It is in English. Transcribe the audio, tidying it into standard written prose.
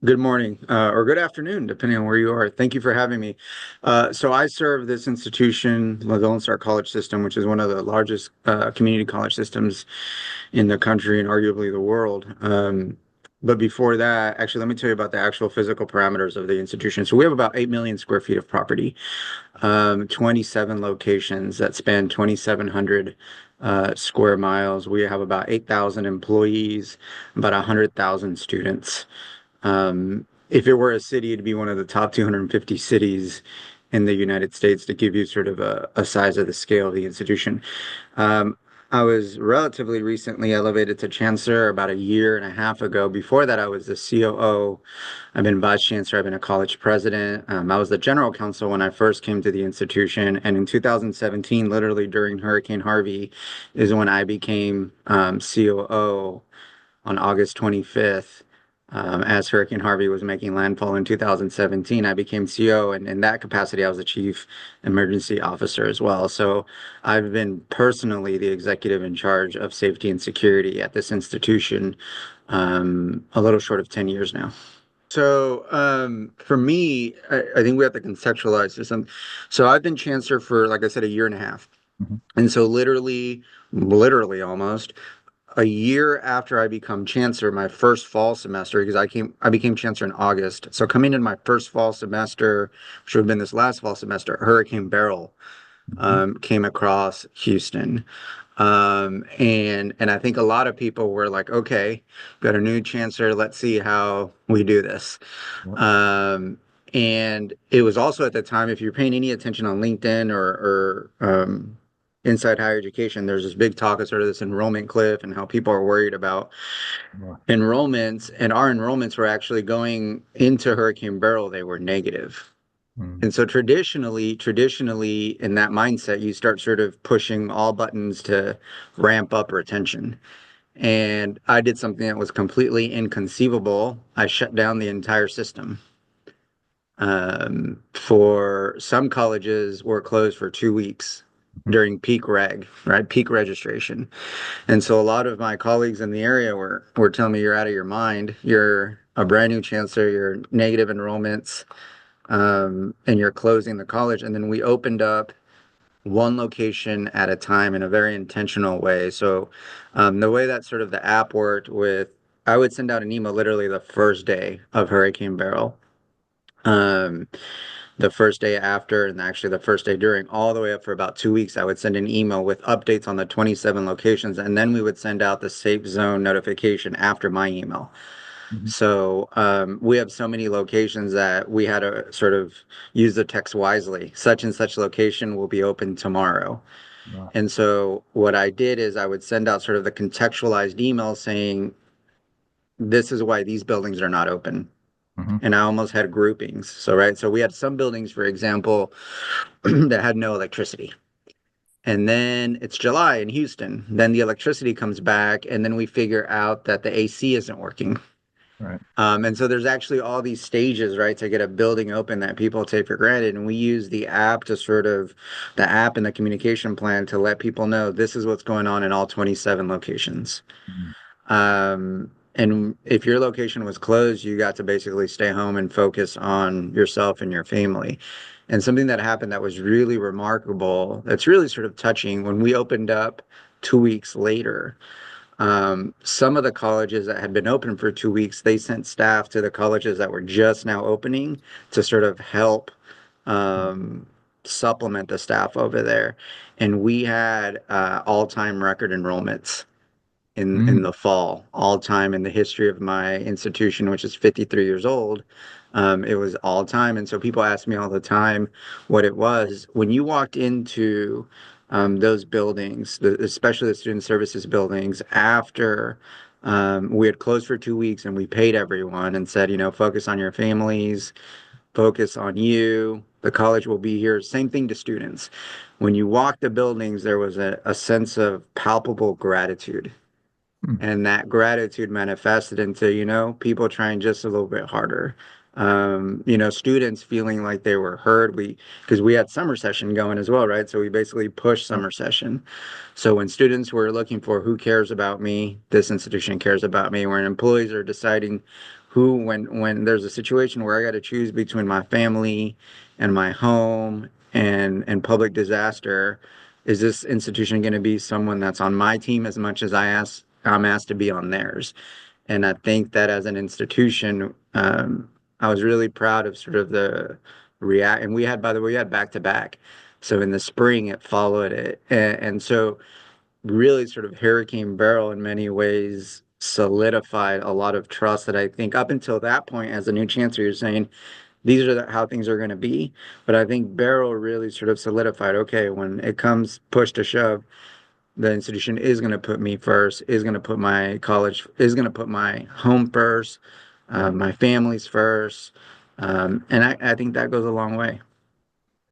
Good morning, or good afternoon, depending on where you are. Thank you for having me. So I serve this institution, the Lone Star College System, which is one of the largest community college systems in the country and arguably the world. But before that, actually, let me tell you about the actual physical parameters of the institution. So we have about 8 million square feet of property, 27 locations that span 2,700 square miles. We have about 8,000 employees, about 100,000 students. If it were a city, it'd be one of the top 250 cities in the United States to give you sort of a size of the scale of the institution. Um, I was relatively recently elevated to chancellor about a year and a half ago. Before that, I was the COO. I've been vice chancellor. I've been a college president. I was the general counsel when I first came to the institution. And in 2017, literally during Hurricane Harvey, is when I became COO on August 25th. As Hurricane Harvey was making landfall in 2017, I became CO, and in that capacity, I was the chief emergency officer as well. So I've been personally the executive in charge of safety and security at this institution a little short of 10 years now. So for me, I think we have to contextualize this. So I've been chancellor for, like I said, a year and a half. Mhm. And so literally almost a year after I become chancellor, my first fall semester, because I became chancellor in August. So coming into my first fall semester, which would have been this last fall semester, Hurricane Beryl Mhm. came across Houston. And I think a lot of people were like, okay, got a new chancellor, let's see how we do this. Yep. Um, and it was also at the time, if you're paying any attention on LinkedIn or Inside Higher Education, there's this big talk of sort of this enrollment cliff and how people are worried about Yeah. enrollments. And our enrollments were actually going into Hurricane Beryl, they were negative. Mm. And so traditionally in that mindset, you start sort of pushing all buttons to ramp up retention. And I did something that was completely inconceivable. I shut down the entire system. For some colleges were closed for 2 weeks Mhm. during peak reg, right? Peak registration. And so a lot of my colleagues in the area were telling me you're out of your mind. You're a brand new chancellor, you're negative enrollments, and you're closing the college. And then we opened up one location at a time in a very intentional way. So the way that sort of the app worked with, I would send out an email literally the first day of Hurricane Beryl. Um, the first day after, and actually the first day during, all the way up for about 2 weeks, I would send an email with updates on the 27 locations, and then we would send out the SafeZone notification after my email. Mhm. So we have so many locations that we had to sort of use the text wisely. Such and such location will be open tomorrow. Yeah. And so what I did is I would send out sort of the contextualized email saying, this is why these buildings are not open. Mhm. And I almost had groupings. So, right. So we had some buildings, for example, that had no electricity. And then it's July in Houston. Then the electricity comes back, and then we figure out that the AC isn't working. Right. And so there's actually all these stages, right, to get a building open that people take for granted. And we use the app to sort of, the app and the communication plan to let people know this is what's going on in all 27 locations. Mhm. And if your location was closed, you got to basically stay home and focus on yourself and your family. And something that happened that was really remarkable, that's really sort of touching when we opened up 2 weeks later. Some of the colleges that had been open for 2 weeks, they sent staff to the colleges that were just now opening to sort of help um, supplement the staff over there. And we had all-time record enrollments in Mm. the fall, all time in the history of my institution, which is 53 years old. It was all time. And so people ask me all the time what it was. When you walked into those buildings, especially the student services buildings, after we had closed for 2 weeks and we paid everyone and said, focus on your families, focus on you. The college will be here. Same thing to students. When you walk the buildings, there was a sense of palpable gratitude, Mm. and that gratitude manifested into, people trying just a little bit harder. Students feeling like they were heard. Because we had summer session going as well, right? So we basically pushed Yep. summer session. So when students were looking for who cares about me, this institution cares about me, when employees are deciding when there's a situation where I got to choose between my family and my home and public disaster, is this institution going to be someone that's on my team as much as I'm asked to be on theirs? And I think that as an institution, I was really proud of sort of the react. And we had, by the way, we had back to back. So in the spring, it followed it. And so really sort of Hurricane Beryl in many ways solidified a lot of trust that I think up until that point, as a new chancellor, you're saying these are how things are going to be. But I think Beryl really sort of solidified, okay, when it comes push to shove, the institution is going to put me first, is going to put my college, is going to put my home first, Right. my family's first. And I think that goes a long way.